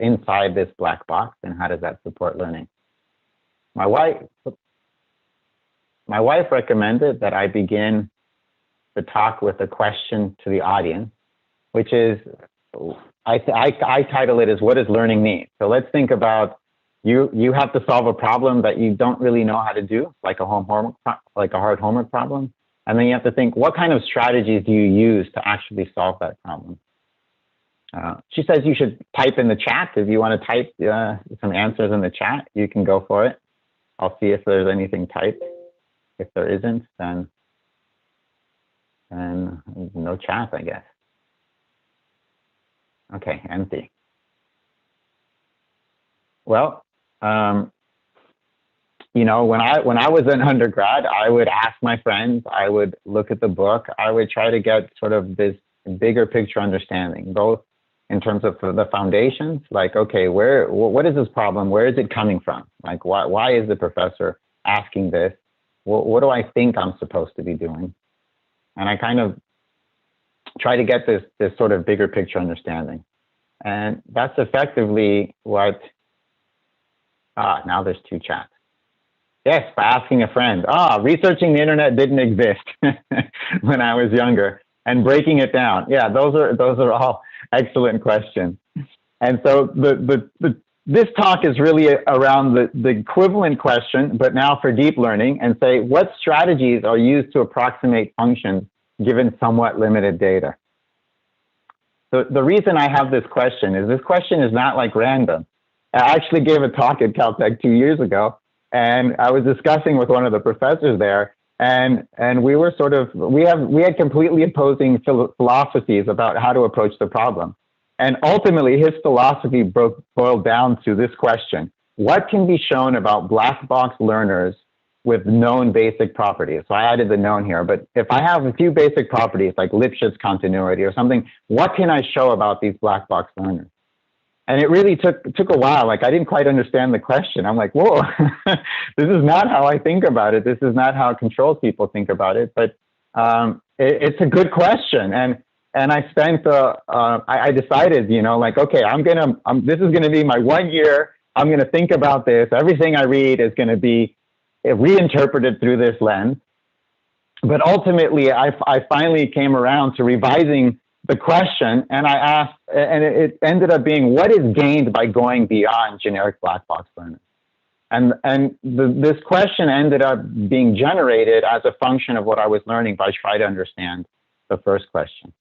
inside this black box, and how does that support learning? My wife recommended that I begin the talk with a question to the audience, which is, I title it as, what does learning mean? So let's think about, you have to solve a problem that you don't really know how to do, like a hard homework problem. And then you have to think, what kind of strategies do you use to actually solve that problem? She says you should type in the chat. If you want to type some answers in the chat, you can go for it. I'll see if there's anything typed. If there isn't, then no chat, I guess. Okay, empty. Well, you know, when I was an undergrad, I would ask my friends, I would look at the book, I would try to get sort of this bigger picture understanding, both in terms of the foundations, like, okay, what is this problem? Where is it coming from? Like, why is the professor asking this? What do I think I'm supposed to be doing? And I kind of try to get this sort of bigger picture understanding. And that's effectively what, now there's two chats. Yes, by asking a friend. Researching the internet didn't exist when I was younger, and breaking it down. Yeah, those are all excellent questions. And so this talk is really around the equivalent question, but now for deep learning, and say, what strategies are used to approximate functions given somewhat limited data? So the reason I have this question is not like random. I actually gave a talk at Caltech 2 years ago, and I was discussing with one of the professors there, and we were sort of, we had completely opposing philosophies about how to approach the problem. And ultimately, his philosophy boiled down to this question: what can be shown about black box learners with known basic properties? So I added the known here, but if I have a few basic properties like Lipschitz continuity or something, what can I show about these black box learners? And it really took a while. Like, I didn't quite understand the question. I'm like, whoa, this is not how I think about it. This is not how controls people think about it. But it's a good question. And I spent, I decided, you know, like, okay, this is going to be my 1 year. I'm going to think about this. Everything I read is going to be reinterpreted through this lens. But ultimately, I finally came around to revising the question, and I asked, and it ended up being, what is gained by going beyond generic black box learning? And this question ended up being generated as a function of what I was learning by trying to understand the first question.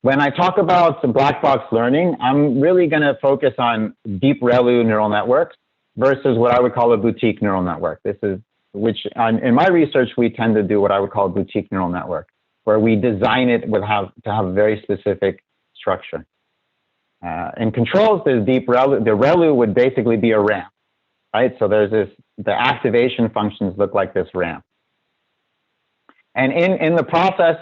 When I talk about black box learning, I'm really going to focus on deep ReLU neural networks versus what I would call a boutique neural network. This is in my research, we tend to do what I would call a boutique neural network, where we design it to have very specific structure. In controls, the ReLU would basically be a ramp, right? So there's the activation functions look like this ramp. And in the process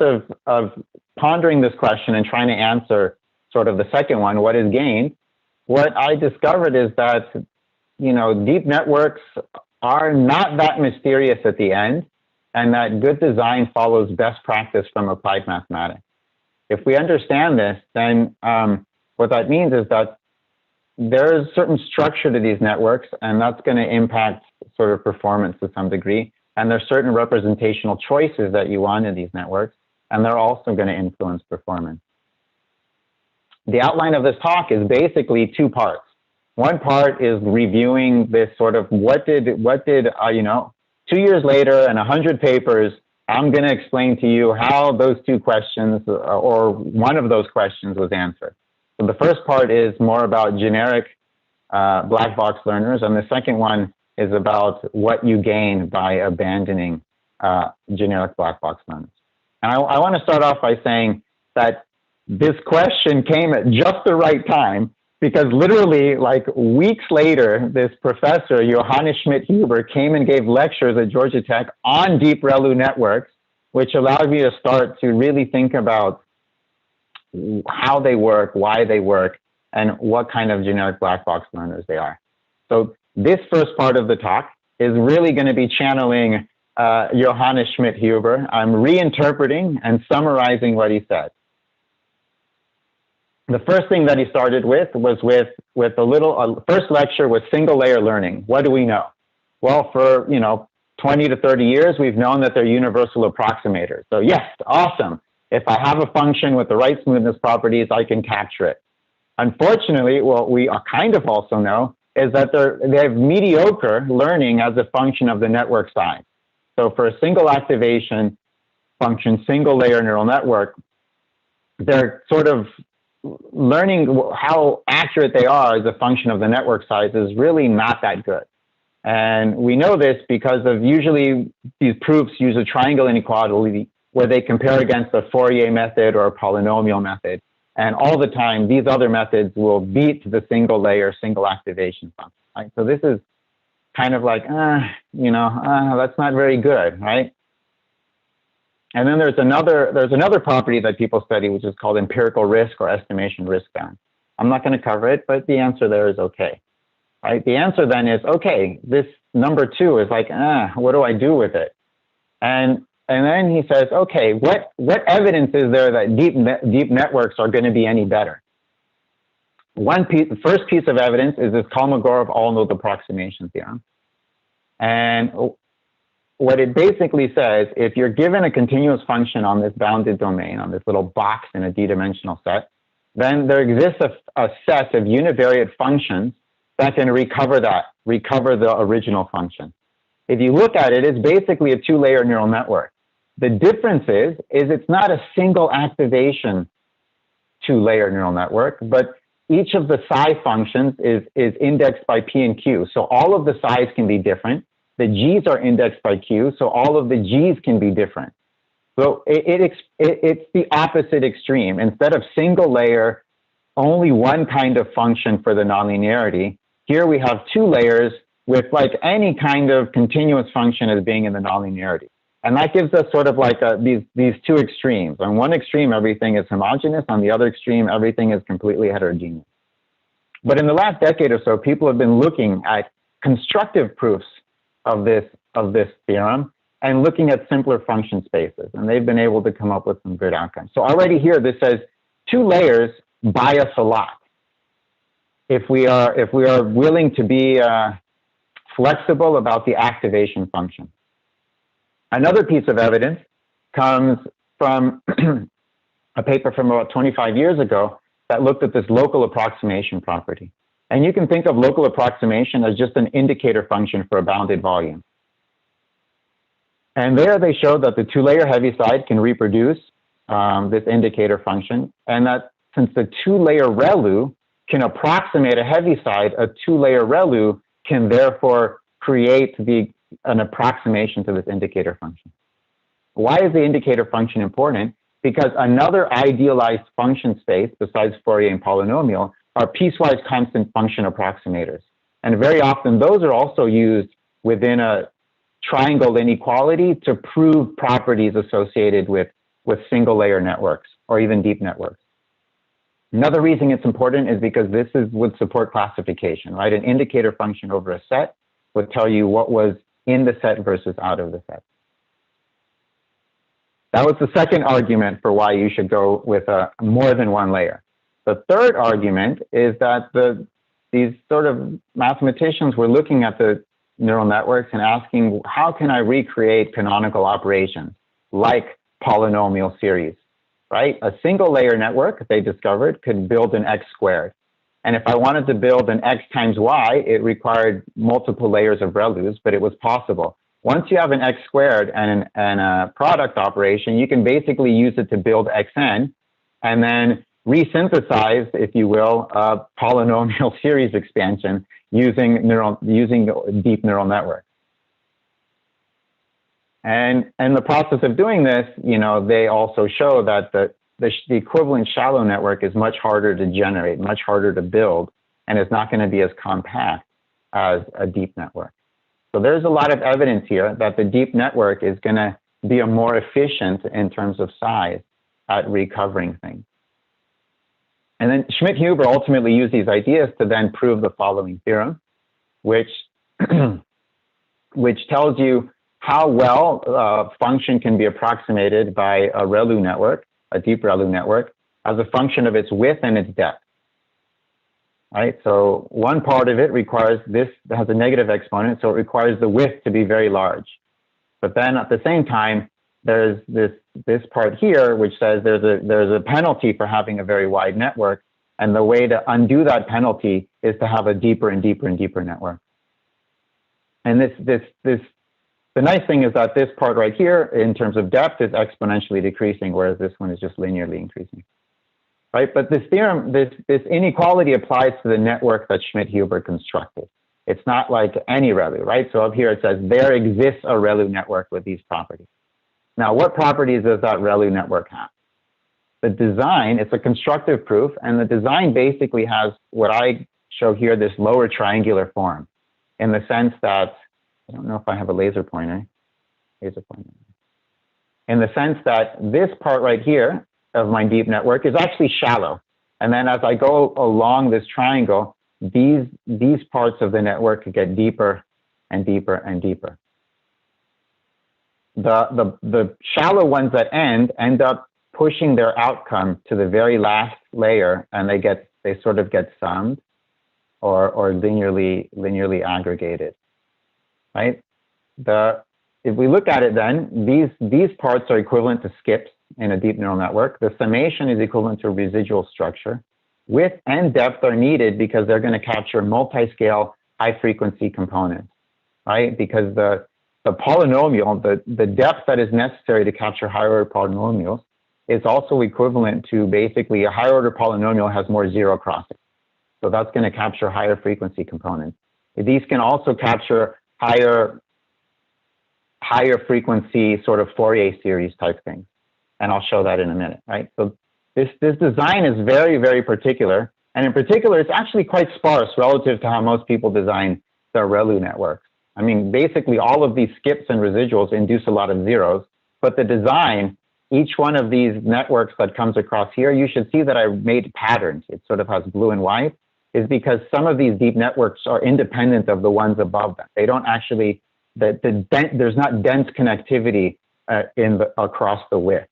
of pondering this question and trying to answer sort of the second one, what is gained, what I discovered is that, you know, deep networks are not that mysterious at the end, and that good design follows best practice from applied mathematics. If we understand this, then what that means is that there's certain structure to these networks, and that's going to impact sort of performance to some degree. And there's certain representational choices that you want in these networks, and they're also going to influence performance. The outline of this talk is basically two parts. One part is reviewing this sort of what did you know, 2 years later and 100 papers, I'm going to explain to you how those two questions or one of those questions was answered. So the first part is more about generic black box learners, and the second one is about what you gain by abandoning generic black box learners. And I want to start off by saying that this question came at just the right time, because literally, like weeks later, this professor, Johannes Schmidt-Huber, came and gave lectures at Georgia Tech on deep ReLU networks, which allowed me to start to really think about how they work, why they work, and what kind of generic black box learners they are. So this first part of the talk is really going to be channeling Johannes Schmidt-Huber. I'm reinterpreting and summarizing what he said. the first thing that he started with was with a little, first lecture was single layer learning. What do we know? Well, for, 20 to 30 years, we've known that they're universal approximators. So yes, awesome. If I have a function with the right smoothness properties, I can capture it. Unfortunately, what we kind of also know is that they have mediocre learning as a function of the network size. So for a single activation function, single layer neural network, they're sort of learning how accurate they are as a function of the network size is really not that good. And we know this because of usually these proofs use a triangle inequality where they compare against a Fourier method or a polynomial method. And all the time, these other methods will beat the single layer, single activation function, right? So this is kind of like, that's not very good, right? And then there's another property that people study, which is called empirical risk or estimation risk bound. I'm not going to cover it, but the answer there is okay, right? The answer then is, okay, this number 2 is like, what do I do with it? And then he says, okay, what evidence is there that deep networks are going to be any better? The first piece of evidence is this Kolmogorov all-node approximation theorem. And what it basically says, if you're given a continuous function on this bounded domain, on this little box in a d-dimensional set, then there exists a set of univariate functions that can recover the original function. If you look at it, it's basically a 2-layer neural network. The difference is it's not a single activation 2-layer neural network, but each of the psi functions is indexed by P and Q. So all of the psi's can be different. The G's are indexed by Q, so all of the G's can be different. So it's the opposite extreme. Instead of single layer, only one kind of function for the nonlinearity, here we have 2 layers with like any kind of continuous function as being in the nonlinearity. And that gives us sort of like these 2 extremes. On one extreme, everything is homogeneous. On the other extreme, everything is completely heterogeneous. But in the last decade or so, people have been looking at constructive proofs of this theorem and looking at simpler function spaces. And they've been able to come up with some good outcomes. So already here, this says 2 layers bias a lot. If we are willing to be flexible about the activation function. Another piece of evidence comes from a paper from about 25 years ago that looked at this local approximation property. And you can think of local approximation as just an indicator function for a bounded volume. And there they showed that the 2-layer heaviside can reproduce this indicator function, and that since the 2-layer ReLU can approximate a heaviside, a 2-layer ReLU can therefore create an approximation to this indicator function. Why is the indicator function important? Because another idealized function space besides Fourier and polynomial are piecewise constant function approximators. And very often those are also used within a triangle inequality to prove properties associated with single layer networks or even deep networks. Another reason it's important is because this would support classification, right? An indicator function over a set would tell you what was in the set versus out of the set. That was the second argument for why you should go with more than 1 layer. The third argument is that these sort of mathematicians were looking at the neural networks and asking, how can I recreate canonical operations like polynomial series, right? A single layer network, they discovered, could build an x squared. And if I wanted to build an x times y, it required multiple layers of ReLUs, but it was possible. Once you have an x squared and a product operation, you can basically use it to build xn and then resynthesize, if you will, a polynomial series expansion using deep neural networks. And in the process of doing this, they also show that the equivalent shallow network is much harder to generate, much harder to build, and it's not going to be as compact as a deep network. So there's a lot of evidence here that the deep network is going to be more efficient in terms of size at recovering things. And then Schmidt-Huber ultimately used these ideas to then prove the following theorem, which tells you how well a function can be approximated by a ReLU network, a deep ReLU network, as a function of its width and its depth. Right? So one part of it requires this has a negative exponent, so it requires the width to be very large. But then at the same time, there's this part here which says there's a penalty for having a very wide network, and the way to undo that penalty is to have a deeper and deeper and deeper network. And the nice thing is that this part right here, in terms of depth, is exponentially decreasing, whereas this one is just linearly increasing. Right? But this theorem, this inequality applies to the network that Schmidt-Huber constructed. It's not like any ReLU, right? So up here it says there exists a ReLU network with these properties. Now, what properties does that ReLU network have? The design, it's a constructive proof, and the design basically has what I show here, this lower triangular form, in the sense that, I don't know if I have a laser pointer. In the sense that this part right here of my deep network is actually shallow. And then as I go along this triangle, these parts of the network get deeper and deeper and deeper. The shallow ones that end up pushing their outcome to the very last layer, and they sort of get summed or linearly aggregated, right? If we look at it then, these parts are equivalent to skips in a deep neural network. The summation is equivalent to a residual structure. Width and depth are needed because they're going to capture multi-scale high-frequency components, right? Because the polynomial, the depth that is necessary to capture higher-order polynomials is also equivalent to basically a higher-order polynomial has more zero crossing. So that's going to capture higher frequency components. These can also capture higher frequency sort of Fourier series type things. And I'll show that in a minute, right? So this design is very, very particular. And in particular, it's actually quite sparse relative to how most people design their ReLU networks. I mean, basically all of these skips and residuals induce a lot of zeros, but the design, each one of these networks that comes across here, you should see that I made patterns. It sort of has blue and white, is because some of these deep networks are independent of the ones above them. They don't actually, there's not dense connectivity across the width.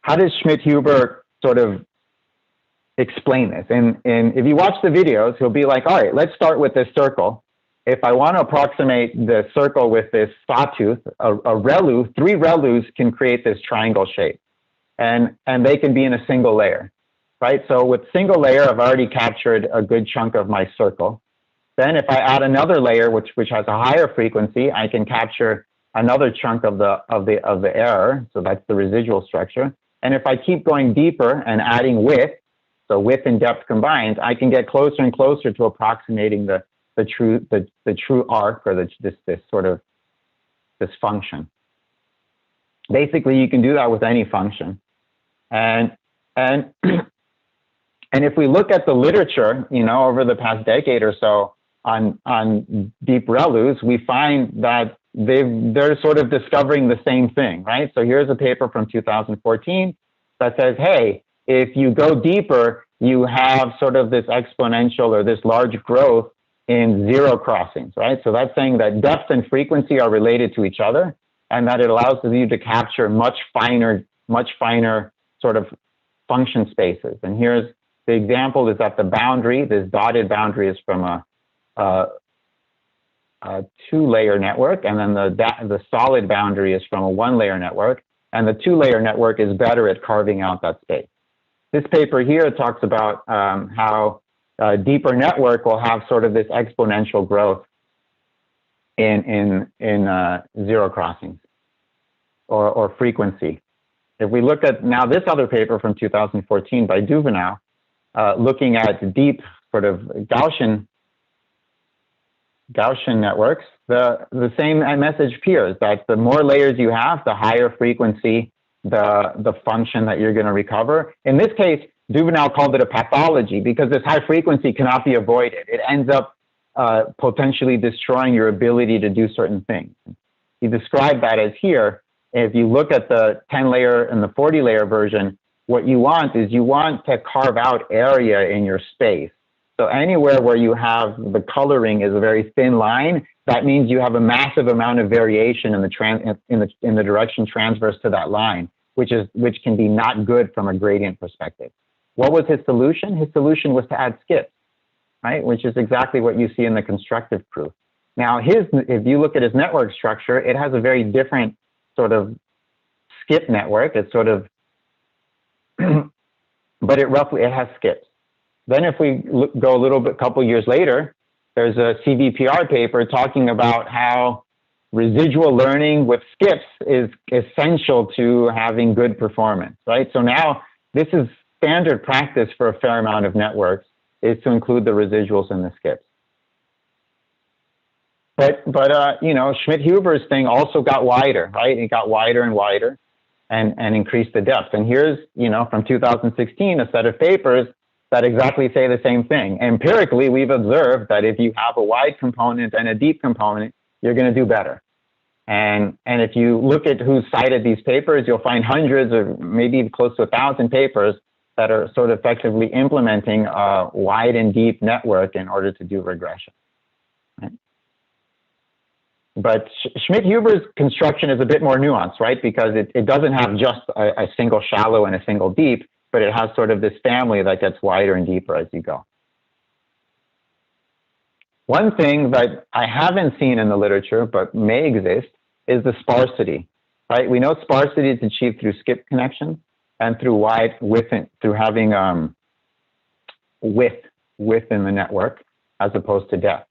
How does Schmidt-Huber sort of explain this? And if you watch the videos, he'll be like, all right, let's start with this circle. If I want to approximate the circle with this sawtooth, a ReLU, 3 ReLUs can create this triangle shape. And they can be in a single layer, right? So with single layer, I've already captured a good chunk of my circle. Then if I add another layer, which has a higher frequency, I can capture another chunk of the error. So that's the residual structure. And if I keep going deeper and adding width, so width and depth combined, I can get closer and closer to approximating the true arc, or this function. Basically, you can do that with any function. And if we look at the literature, over the past decade or so on deep ReLUs, we find that they're sort of discovering the same thing, right? So here's a paper from 2014 that says, hey, if you go deeper, you have sort of this exponential or this large growth in zero crossings, right? So that's saying that depth and frequency are related to each other, and that it allows you to capture much finer sort of function spaces. And here's the example is that the boundary, this dotted boundary, is from a 2-layer network, and then the solid boundary is from a 1-layer network, and the 2-layer network is better at carving out that space. This paper here talks about how a deeper network will have sort of this exponential growth in zero crossings or frequency. If we look at now this other paper from 2014 by Duvenau, looking at deep sort of Gaussian networks, the same message appears, that the more layers you have, the higher frequency the function that you're going to recover. In this case, Duvenau called it a pathology because this high frequency cannot be avoided. It ends up potentially destroying your ability to do certain things. He described that as here. If you look at the 10-layer and the 40-layer version, what you want is you want to carve out area in your space. So anywhere where you have the coloring is a very thin line, that means you have a massive amount of variation in the direction transverse to that line. which can be not good from a gradient perspective. What was his solution? His solution was to add skips, right? Which is exactly what you see in the constructive proof. Now, if you look at his network structure, it has a very different sort of skip network. It's sort of, but it has skips. Then if we go a little bit, couple years later, there's a CVPR paper talking about how residual learning with skips is essential to having good performance, right? So now this is standard practice for a fair amount of networks, is to include the residuals in the skips. But you know, Schmidt-Huber's thing also got wider, right? It got wider and wider and increased the depth. And here's, you know, from 2016, a set of papers that exactly say the same thing. Empirically, we've observed that if you have a wide component and a deep component, you're going to do better. And if you look at who cited these papers, you'll find hundreds or maybe close to 1,000 papers that are sort of effectively implementing a wide and deep network in order to do regression. Right? But Schmidt-Huber's construction is a bit more nuanced, right? Because it doesn't have just a single shallow and a single deep, but it has sort of this family that gets wider and deeper as you go. One thing that I haven't seen in the literature, but may exist, is the sparsity, right? We know sparsity is achieved through skip connections and through through having width in the network as opposed to depth.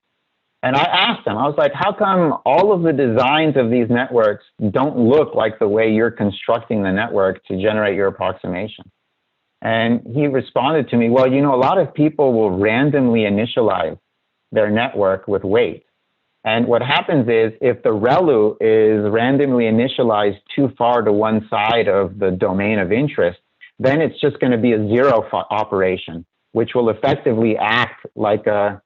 And I asked him, I was like, how come all of the designs of these networks don't look like the way you're constructing the network to generate your approximation? And he responded to me, well, you know, a lot of people will randomly initialize their network with weight. And what happens is if the ReLU is randomly initialized too far to one side of the domain of interest, then it's just going to be a zero operation, which will effectively act like a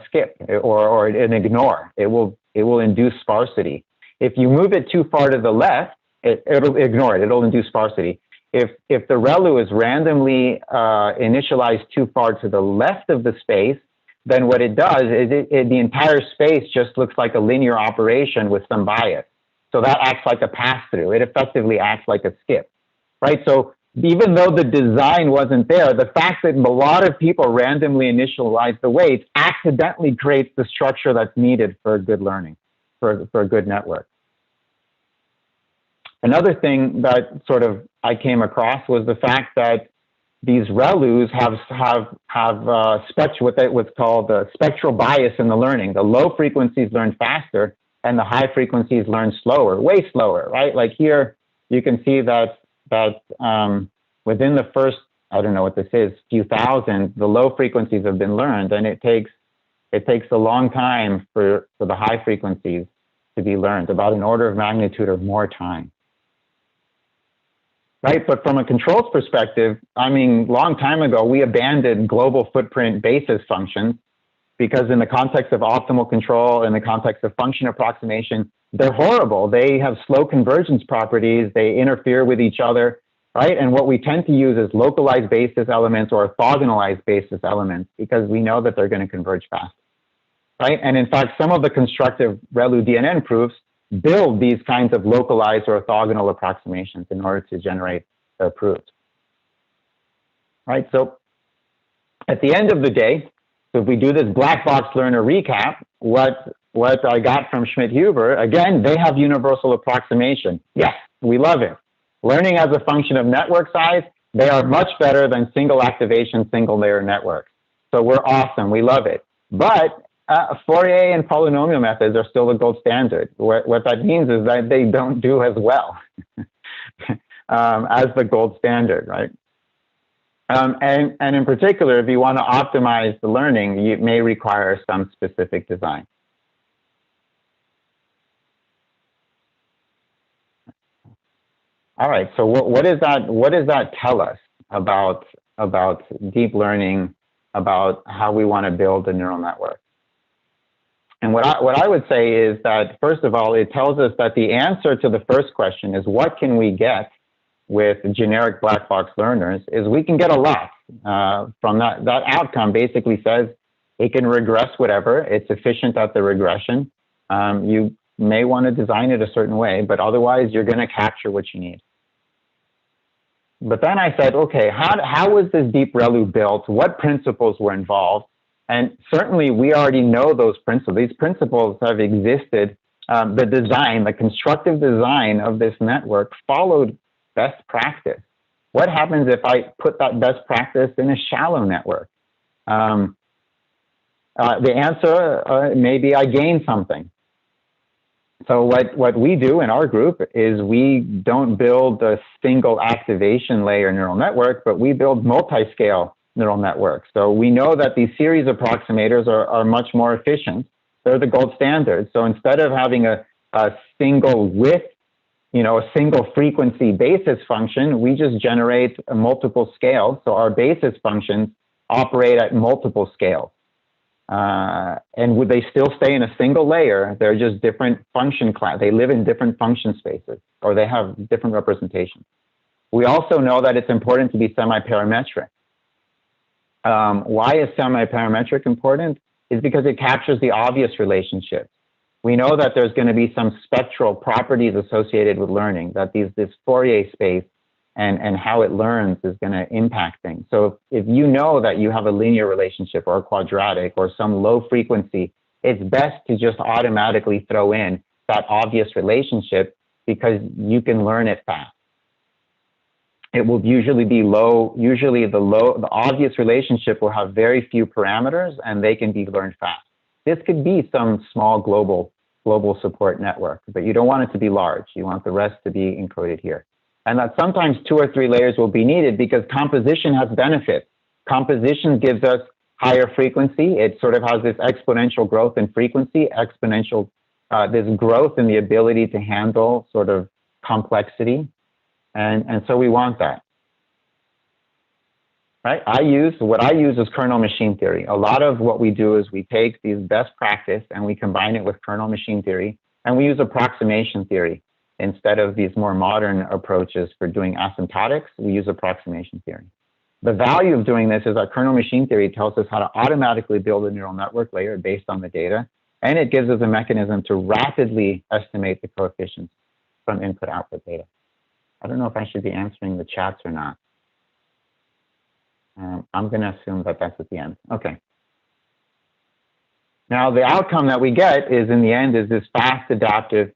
skip or an ignore. It will induce sparsity. If you move it too far to the left, it'll ignore it. It'll induce sparsity. If the ReLU is randomly initialized too far to the left of the space, then what it does is the entire space just looks like a linear operation with some bias. So that acts like a pass-through. It effectively acts like a skip, right? So even though the design wasn't there, the fact that a lot of people randomly initialize the weights accidentally creates the structure that's needed for good learning, for a good network. Another thing that sort of I came across was the fact that these ReLUs have what's called spectral bias in the learning. The low frequencies learn faster and the high frequencies learn slower, way slower, right? Like here, you can see that within the first, I don't know what this is, few thousand, the low frequencies have been learned, and it takes a long time for the high frequencies to be learned, about an order of magnitude or more time. Right, but from a controls perspective, I mean, long time ago, we abandoned global footprint basis functions because in the context of optimal control, in the context of function approximation, they're horrible. They have slow convergence properties. They interfere with each other, right? And what we tend to use is localized basis elements or orthogonalized basis elements because we know that they're going to converge fast, right? And in fact, some of the constructive ReLU DNN proofs build these kinds of localized or orthogonal approximations in order to generate the proofs. Right, so at the end of the day, if we do this black box learner recap, what I got from Schmidt-Huber, again, they have universal approximation. Yes, we love it. Learning as a function of network size, they are much better than single activation, single layer networks. So we're awesome, we love it. But Fourier and polynomial methods are still the gold standard. What that means is that they don't do as well as the gold standard, right? And in particular, if you want to optimize the learning, you may require some specific design. All right, so what does that tell us about deep learning, about how we want to build a neural network? And what I would say is that, first of all, it tells us that the answer to the first question is what can we get with generic black box learners is we can get a lot from that. That outcome basically says it can regress whatever. It's efficient at the regression. You may want to design it a certain way, but otherwise you're going to capture what you need. But then I said, okay, how was this deep ReLU built? What principles were involved? And certainly we already know those principles. These principles have existed. The design, the constructive design of this network followed best practice. What happens if I put that best practice in a shallow network? The answer, maybe I gain something. So what we do in our group is we don't build a single activation layer neural network, but we build multi-scale neural networks. So we know that these series approximators are much more efficient. They're the gold standard. So instead of having a single width, a single frequency basis function, we just generate a multiple scales. So our basis functions operate at multiple scales. And would they still stay in a single layer? They're just different function class. They live in different function spaces, or they have different representations. We also know that it's important to be semi-parametric. Why is semi-parametric important? Is because it captures the obvious relationships. We know that there's going to be some spectral properties associated with learning, that this Fourier space and how it learns is going to impact things. So if you know that you have a linear relationship or a quadratic or some low frequency, it's best to just automatically throw in that obvious relationship because you can learn it fast. It will usually be low. Usually the obvious relationship will have very few parameters and they can be learned fast. This could be some small global support network, but you don't want it to be large. You want the rest to be encoded here. And that sometimes 2 or 3 layers will be needed because composition has benefits. Composition gives us higher frequency. It sort of has this exponential growth in frequency, this growth in the ability to handle sort of complexity. And so we want that. Right? What I use is kernel machine theory. A lot of what we do is we take these best practice and we combine it with kernel machine theory, and we use approximation theory. Instead of these more modern approaches for doing asymptotics, we use approximation theory. The value of doing this is that kernel machine theory tells us how to automatically build a neural network layer based on the data, and it gives us a mechanism to rapidly estimate the coefficients from input-output data. I don't know if I should be answering the chats or not. I'm going to assume that that's at the end. Okay. Now, the outcome that we get is, in the end, is this fast, adaptive,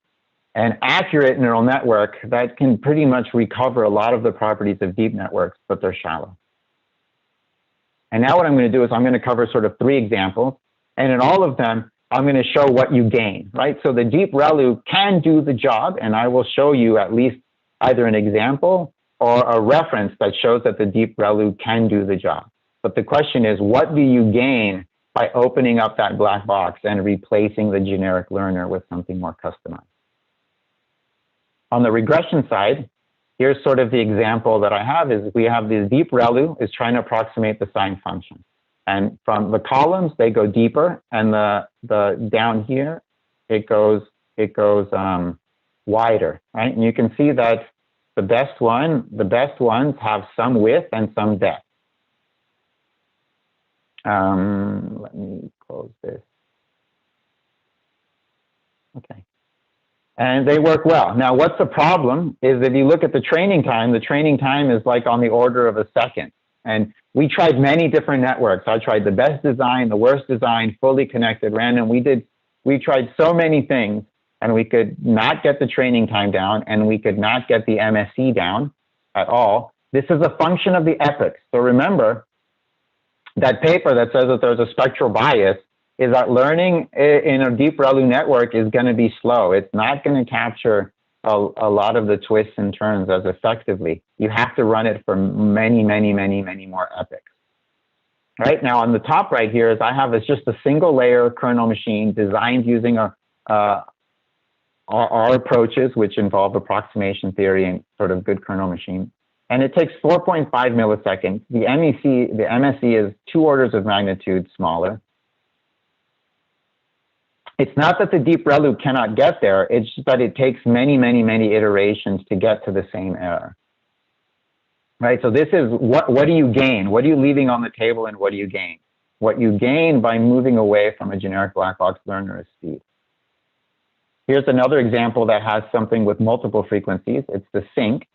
and accurate neural network that can pretty much recover a lot of the properties of deep networks, but they're shallow. And now what I'm going to do is I'm going to cover sort of 3 examples, and in all of them, I'm going to show what you gain, right? So the deep ReLU can do the job, and I will show you at least either an example or a reference that shows that the deep ReLU can do the job. But the question is, what do you gain by opening up that black box and replacing the generic learner with something more customized? On the regression side, here's sort of the example that I have is we have this deep ReLU is trying to approximate the sine function. And from the columns, they go deeper, and the down here, it goes wider, right? And you can see that the best ones have some width and some depth. Let me close this. Okay. And they work well. Now, what's the problem is if you look at the training time is like on the order of a second. And we tried many different networks. I tried the best design, the worst design, fully connected, random. We tried so many things, and we could not get the training time down, and we could not get the MSE down at all. This is a function of the epochs. So remember, that paper that says that there's a spectral bias is that learning in a deep ReLU network is going to be slow. It's not going to capture a lot of the twists and turns as effectively. You have to run it for many, many, many, many more epochs. Right now, on the top right here is it's just a single layer kernel machine designed using our approaches, which involve approximation theory and sort of good kernel machine. And it takes 4.5 milliseconds. The MSE is 2 orders of magnitude smaller. It's not that the deep ReLU cannot get there. It's just that it takes many, many, many iterations to get to the same error. Right? So this is what do you gain? What are you leaving on the table, and what do you gain? What you gain by moving away from a generic black box learner is speed. Here's another example that has something with multiple frequencies. It's the sync.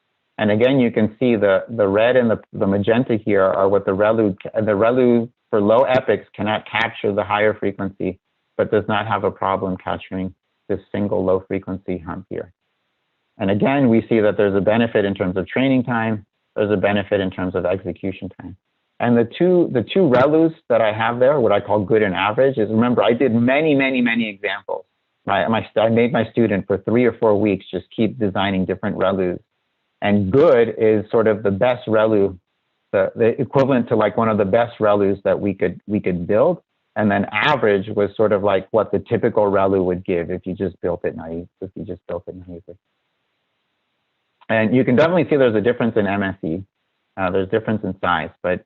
And again, you can see the red and the magenta here are what the ReLU for low epochs cannot capture the higher frequency, but does not have a problem capturing this single low frequency hump here. And again, we see that there's a benefit in terms of training time. There's a benefit in terms of execution time. And the two ReLUs that I have there, what I call good and average, is, remember, I did many examples. I made my student for 3 or 4 weeks just keep designing different ReLUs. And good is sort of the best ReLU, the equivalent to like one of the best ReLUs that we could build. And then average was sort of like what the typical ReLU would give if you just built it naively. And you can definitely see there's a difference in MSE. There's difference in size, but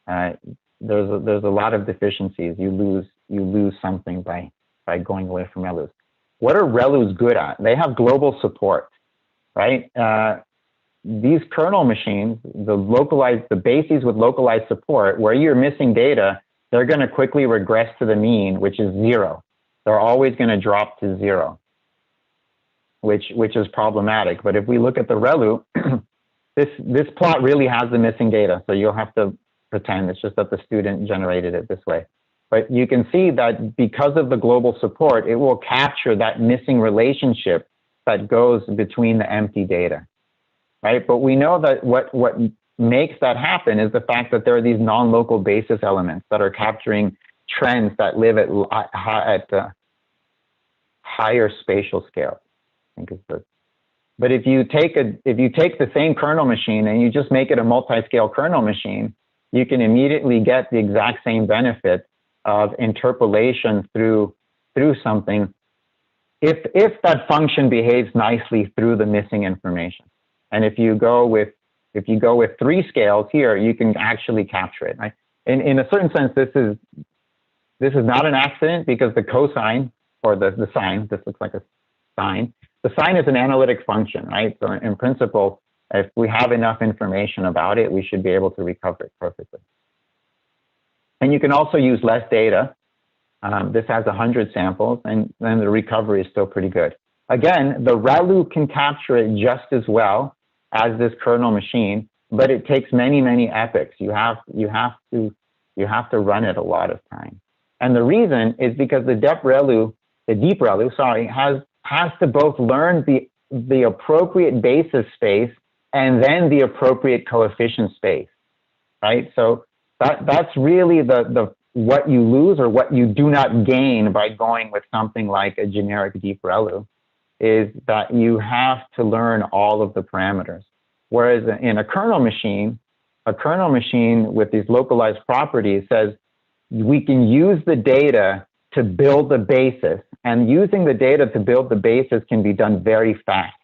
there's a lot of deficiencies. You lose something by going away from ReLUs. What are ReLUs good at? They have global support, right? These kernel machines, the bases with localized support, where you're missing data, they're going to quickly regress to the mean, which is 0. They're always going to drop to 0, which is problematic. But if we look at the ReLU, this plot really has the missing data, so you'll have to pretend it's just that the student generated it this way. But you can see that because of the global support, it will capture that missing relationship that goes between the empty data, right? But we know that what makes that happen is the fact that there are these non-local basis elements that are capturing trends that live at higher spatial scale. I think it's good. But if you take the same kernel machine and you just make it a multi-scale kernel machine, you can immediately get the exact same benefit of interpolation through something if that function behaves nicely through the missing information. And if you go with 3 scales here, you can actually capture it, right? In a certain sense, this is not an accident, because the cosine, or the sine, this looks like a sine. The sine is an analytic function, right? So in principle, if we have enough information about it, we should be able to recover it perfectly. And you can also use less data. This has 100 samples, and then the recovery is still pretty good. Again, the ReLU can capture it just as well as this kernel machine, but it takes many epochs. You have to run it a lot of time. And the reason is because the deep ReLU, has to both learn the appropriate basis space and then the appropriate coefficient space, right? So that's really what you lose, or what you do not gain by going with something like a generic deep ReLU, is that you have to learn all of the parameters. Whereas in a kernel machine with these localized properties says we can use the data to build the basis, and using the data to build the basis can be done very fast.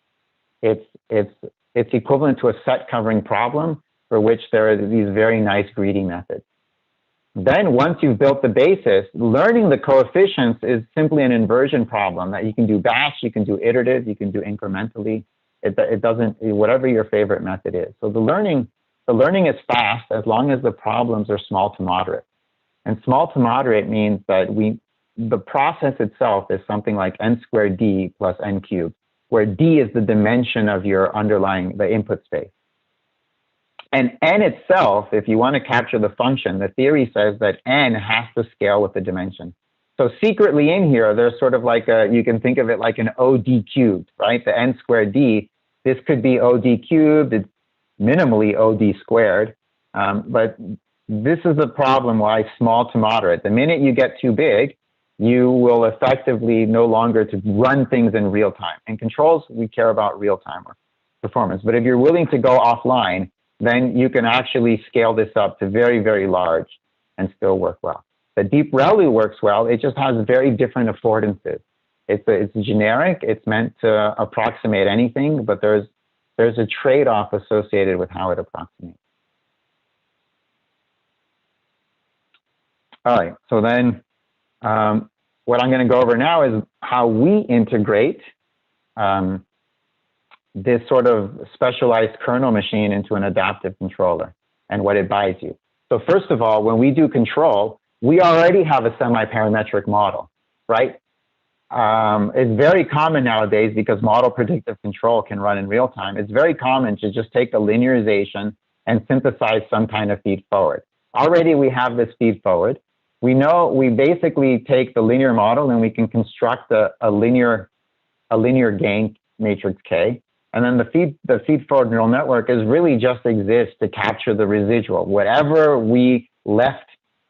It's equivalent to a set covering problem for which there are these very nice greedy methods. Then once you've built the basis, learning the coefficients is simply an inversion problem that you can do batch, you can do iterative, you can do incrementally. It doesn't, whatever your favorite method is. So the learning is fast as long as the problems are small to moderate. And small to moderate means that the process itself is something like n squared d plus n cubed, where d is the dimension of your the input space. And n itself, if you want to capture the function, the theory says that n has to scale with the dimension. So secretly in here, there's sort of like you can think of it like an OD cubed, right? The n squared d, this could be OD cubed, it's minimally OD squared. But this is the problem why small to moderate. The minute you get too big, you will effectively no longer to run things in real time. In controls, we care about real time or performance. But if you're willing to go offline, then you can actually scale this up to very large and still work well. The deep ReLU works well. It just has very different affordances. It's generic. It's meant to approximate anything, but there's a trade-off associated with how it approximates. All right, so then what I'm going to go over now is how we integrate this sort of specialized kernel machine into an adaptive controller and what it buys you. So first of all, when we do control, we already have a semi-parametric model, right? it's very common nowadays because model predictive control can run in real time. It's very common to just take a linearization and synthesize some kind of feed forward. Already we have this feed forward. We know we basically take the linear model and we can construct a linear gain matrix K. And then the feed forward neural network is really just exists to capture the residual. Whatever we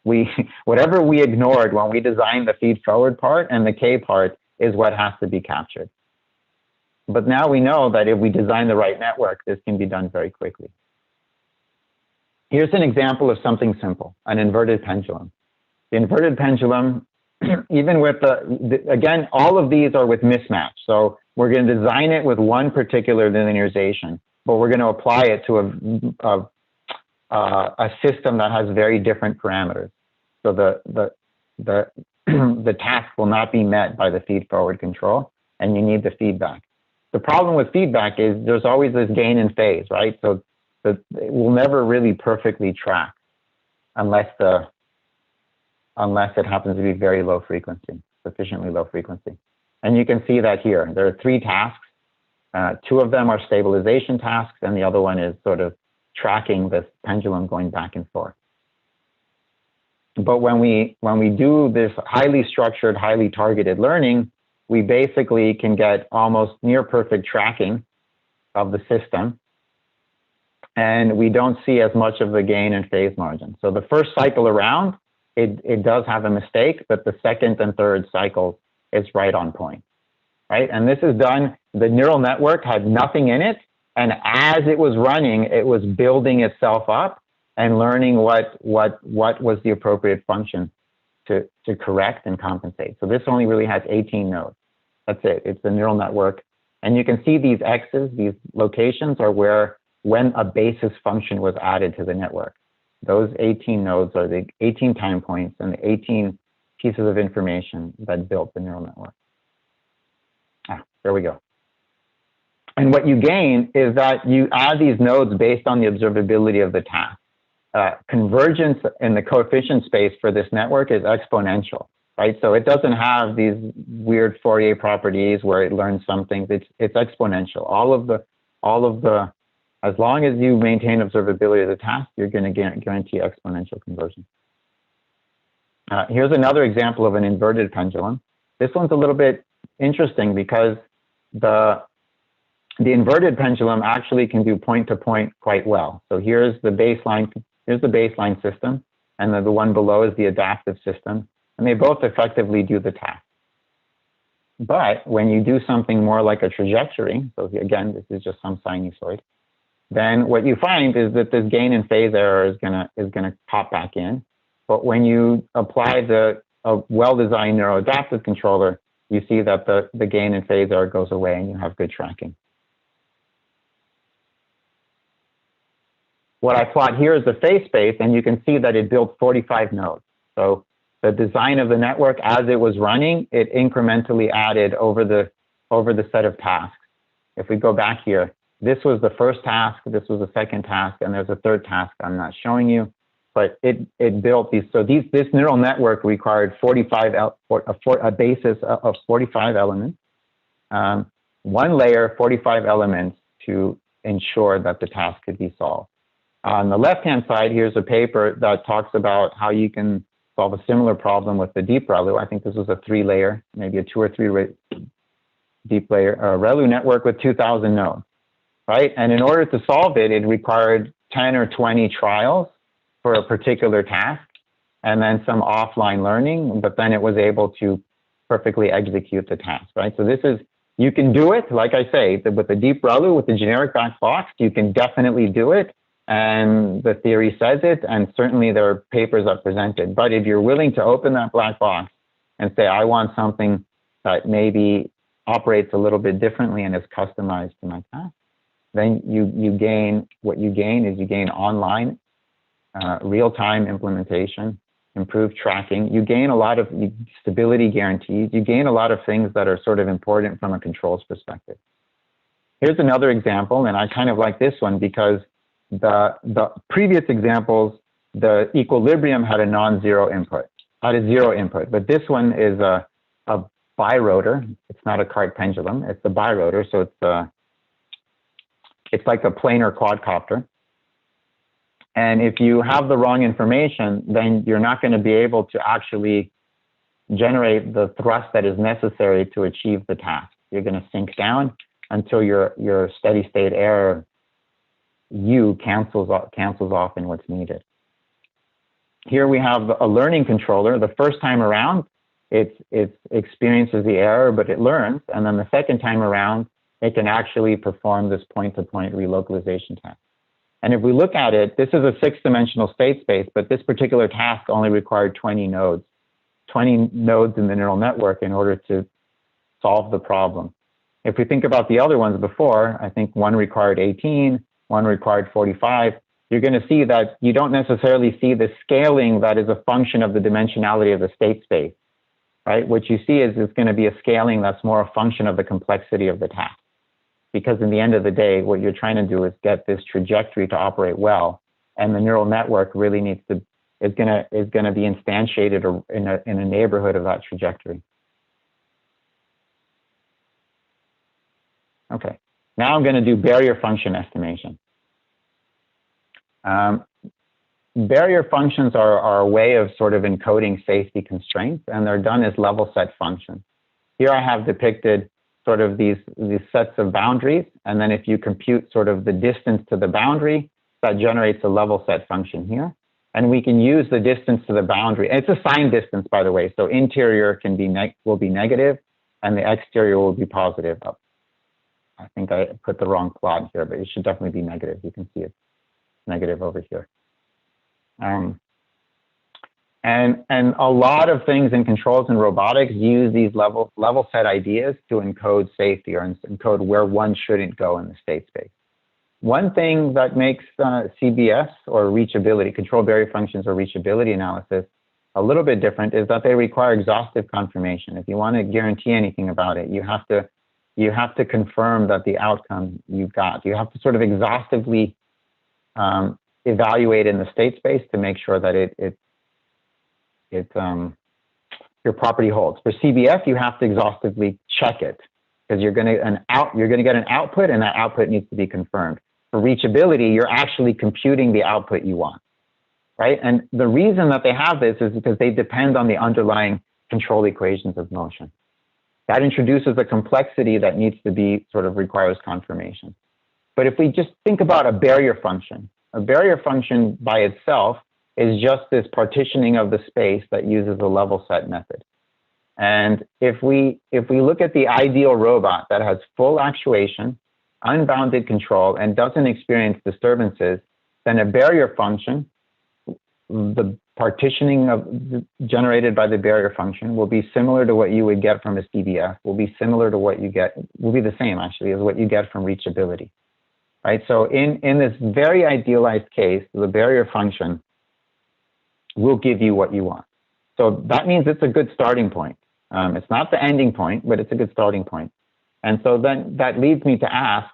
ignored when we designed the feed forward part, and the K part is what has to be captured. But now we know that if we design the right network, this can be done very quickly. Here's an example of something simple, an inverted pendulum. The inverted pendulum, even with again, all of these are with mismatch. So we're going to design it with one particular linearization, but we're going to apply it to a system that has very different parameters. So the task will not be met by the feed forward control, and you need the feedback. The problem with feedback is there's always this gain in phase, right? So it will never really perfectly track unless it happens to be very low frequency, sufficiently low frequency. And you can see that here. There are 3 tasks. 2 of them are stabilization tasks, and the other one is sort of tracking this pendulum going back and forth. But when we do this highly structured, highly targeted learning, we basically can get almost near perfect tracking of the system, and we don't see as much of the gain and phase margin. So the first cycle around, it does have a mistake, but the second and third cycles is right on point, right? And this is done, the neural network had nothing in it, and as it was running, it was building itself up and learning what was the appropriate function to correct and compensate. So this only really has 18 nodes. That's it. It's the neural network. And you can see these X's, these locations are when a basis function was added to the network. Those 18 nodes are the 18 time points and the 18 pieces of information that built the neural network. There we go. And what you gain is that you add these nodes based on the observability of the task. Convergence in the coefficient space for this network is exponential, right? So it doesn't have these weird Fourier properties where it learns some things. It's exponential. All of the, as long as you maintain observability of the task, you're going to guarantee exponential conversion. Here's another example of an inverted pendulum. This one's a little bit interesting because the inverted pendulum actually can do point-to-point quite well. So here's the baseline system, and then the one below is the adaptive system, and they both effectively do the task. But when you do something more like a trajectory, so again, this is just some sinusoid, then what you find is that this gain and phase error is gonna pop back in. But when you apply a well-designed neuroadaptive controller, you see that the gain and phase error goes away and you have good tracking. What I plot here is the phase space, and you can see that it built 45 nodes. So the design of the network as it was running, it incrementally added over the set of tasks. If we go back here, this was the first task, this was the second task, and there's a third task I'm not showing you, but it built these. So this neural network required a basis of 45 elements, one layer, 45 elements to ensure that the task could be solved. On the left-hand side, here's a paper that talks about how you can solve a similar problem with the deep ReLU. I think this was a 3-layer, maybe a 2 or 3 deep layer ReLU network with 2,000 nodes, right? And in order to solve it, it required 10 or 20 trials for a particular task, and then some offline learning, but then it was able to perfectly execute the task, right? So this is, you can do it, like I say, with the deep ReLU, with the generic black box, you can definitely do it. And the theory says it, and certainly there are papers that present it. But if you're willing to open that black box and say, I want something that maybe operates a little bit differently and is customized to my task, then you gain, what you gain is you gain online, real-time implementation, improved tracking. You gain a lot of stability guarantees. You gain a lot of things that are sort of important from a controls perspective. Here's another example, and I kind of like this one because the previous examples, the equilibrium had a non-zero input, had a 0 input, but this one is a bi-rotor. It's not a cart pendulum. It's a bi-rotor, so it's like a planar quadcopter. And if you have the wrong information, then you're not going to be able to actually generate the thrust that is necessary to achieve the task. You're going to sink down until your steady state error U cancels off in what's needed. Here we have a learning controller. The first time around, it experiences the error, but it learns. And then the second time around, it can actually perform this point-to-point relocalization task. And if we look at it, this is a 6-dimensional state space, but this particular task only required 20 nodes in the neural network in order to solve the problem. If we think about the other ones before, I think one required 18, one required 45. You're going to see that you don't necessarily see the scaling that is a function of the dimensionality of the state space, right? What you see is it's going to be a scaling that's more a function of the complexity of the task. Because in the end of the day, what you're trying to do is get this trajectory to operate well, and the neural network really needs to is going to be instantiated in a neighborhood of that trajectory. Okay, now I'm going to do barrier function estimation. Barrier functions are a way of sort of encoding safety constraints, and they're done as level set functions. Here I have depicted sort of these sets of boundaries, and then if you compute sort of the distance to the boundary, that generates a level set function here. And we can use the distance to the boundary. It's a sign distance, by the way, so interior will be negative, and the exterior will be positive. I think I put the wrong plot here, but it should definitely be negative. You can see it's negative over here. And a lot of things in controls and robotics use these level set ideas to encode safety or encode where one shouldn't go in the state space. One thing that makes CBS or reachability, control barrier functions or reachability analysis a little bit different is that they require exhaustive confirmation. If you want to guarantee anything about it, you have to confirm that the outcome you've got. You have to sort of exhaustively evaluate in the state space to make sure that your property holds. For CBF, you have to exhaustively check it because you're going to get an output, and that output needs to be confirmed. For reachability, you're actually computing the output you want, right? And the reason that they have this is because they depend on the underlying control equations of motion. That introduces a complexity that needs to be sort of requires confirmation. But if we just think about a barrier function by itself is just this partitioning of the space that uses a level set method. And if we look at the ideal robot that has full actuation, unbounded control, and doesn't experience disturbances, then a barrier function, the partitioning generated by the barrier function will be similar to what you would get from a CBF, will be the same actually as what you get from reachability, right? So in this very idealized case, the barrier function will give you what you want. So that means it's a good starting point. It's not the ending point, but it's a good starting point. And so then that leads me to ask,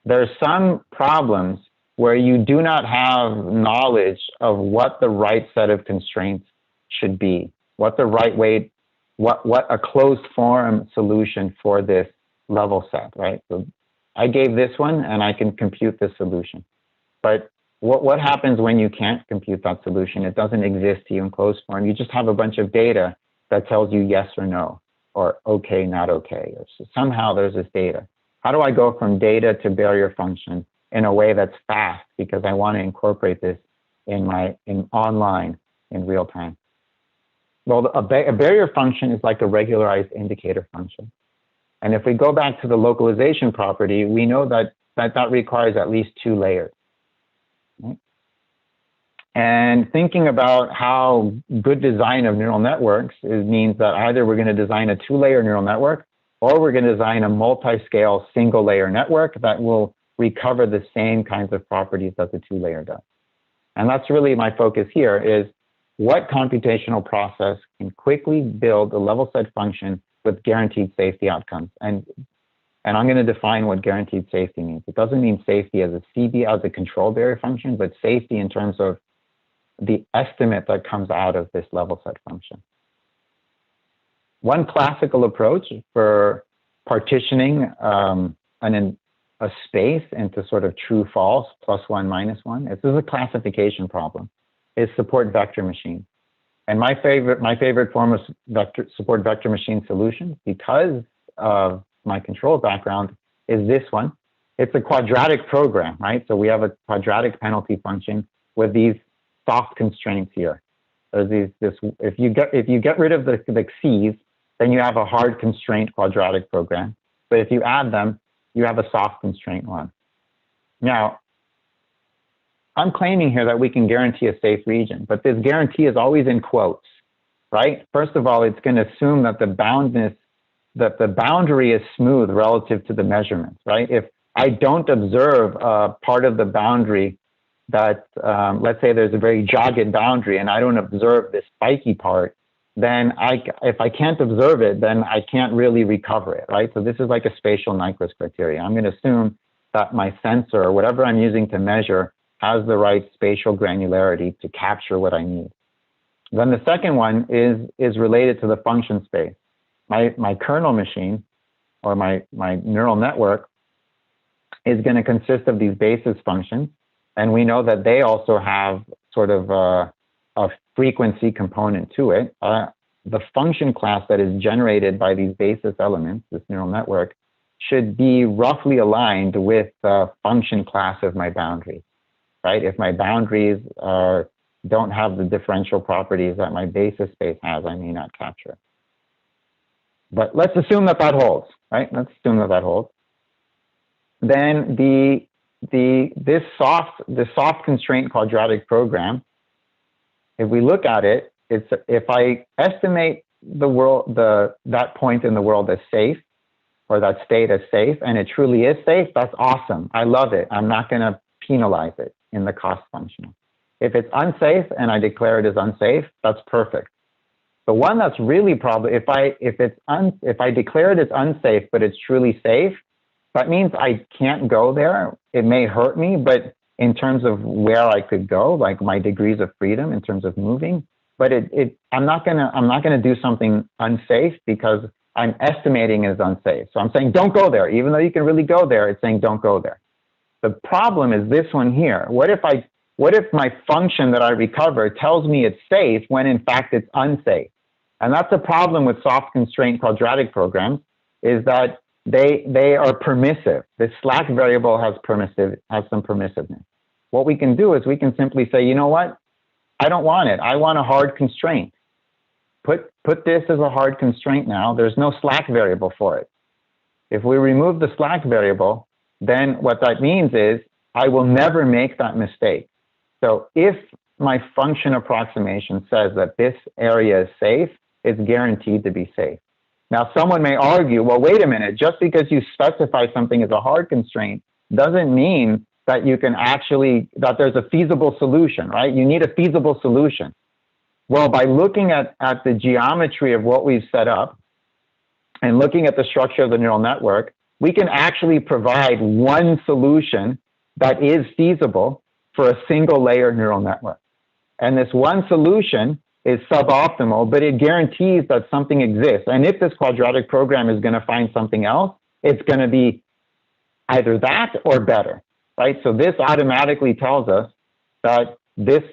there are some problems where you do not have knowledge of what the right set of constraints should be, what the right way, what a closed form solution for this level set, right? So I gave this one and I can compute this solution. But what happens when you can't compute that solution? It doesn't exist to you in closed form. You just have a bunch of data that tells you yes or no, or okay, not okay. So somehow there's this data. How do I go from data to barrier function in a way that's fast because I want to incorporate this in online in real time? Well, a barrier function is like a regularized indicator function. And if we go back to the localization property, we know that requires at least 2 layers. Right? And thinking about how good design of neural networks means that either we're going to design a 2-layer neural network, or we're going to design a multi-scale single-layer network that will recover the same kinds of properties that the 2-layer does. And that's really my focus here is what computational process can quickly build a level set function with guaranteed safety outcomes. And I'm going to define what guaranteed safety means. It doesn't mean safety as a control barrier function, but safety in terms of the estimate that comes out of this level set function. one classical approach for partitioning a space into sort of true false, +1, -1. This is a classification problem. Is support vector machine. And my favorite form of support vector machine solution, because of my control background, is this one. It's a quadratic program, right? So we have a quadratic penalty function with these soft constraints here. There's if you get rid of the C's, then you have a hard constraint quadratic program. But if you add them, you have a soft constraint one. Now, I'm claiming here that we can guarantee a safe region, but this guarantee is always in quotes, right? First of all, it's going to assume that the boundary is smooth relative to the measurements, right? If I don't observe part of the boundary that, let's say there's a very jagged boundary and I don't observe this spiky part, then if I can't observe it, then I can't really recover it, right? So this is like a spatial Nyquist criteria. I'm going to assume that my sensor or whatever I'm using to measure has the right spatial granularity to capture what I need. Then the second one is related to the function space. My kernel machine or my neural network is going to consist of these basis functions. And we know that they also have sort of a frequency component to it. The function class that is generated by these basis elements, this neural network, should be roughly aligned with the function class of my boundary, right? If my boundaries don't have the differential properties that my basis space has, I may not capture. But let's assume that that holds, right? Let's assume that that holds. Then this soft constraint quadratic program, if we look at it, if I estimate that point in the world as safe, or that state as safe, and it truly is safe, that's awesome. I love it. I'm not going to penalize it in the cost function. If it's unsafe and I declare it as unsafe, that's perfect. The one that's really probably, if I declare it as unsafe, but it's truly safe, that means I can't go there. It may hurt me, but in terms of where I could go, like my degrees of freedom in terms of moving, but I'm not gonna do something unsafe because I'm estimating it as unsafe. So I'm saying don't go there, even though you can really go there. It's saying don't go there. The problem is this one here. What if my function that I recover tells me it's safe when in fact it's unsafe? And that's a problem with soft constraint quadratic programs, is that they are permissive. The slack variable has some permissiveness. What we can do is we can simply say, you know what? I don't want it. I want a hard constraint. Put this as a hard constraint now. There's no slack variable for it. If we remove the slack variable, then what that means is I will never make that mistake. So if my function approximation says that this area is safe, it's guaranteed to be safe. Now, someone may argue, well, wait a minute, just because you specify something as a hard constraint doesn't mean that you can that there's a feasible solution, right? You need a feasible solution. Well, by looking at the geometry of what we've set up and looking at the structure of the neural network, we can actually provide one solution that is feasible for a single layer neural network. And this one solution is suboptimal, but it guarantees that something exists. And if this quadratic program is going to find something else, it's going to be either that or better, right? So this automatically tells us that this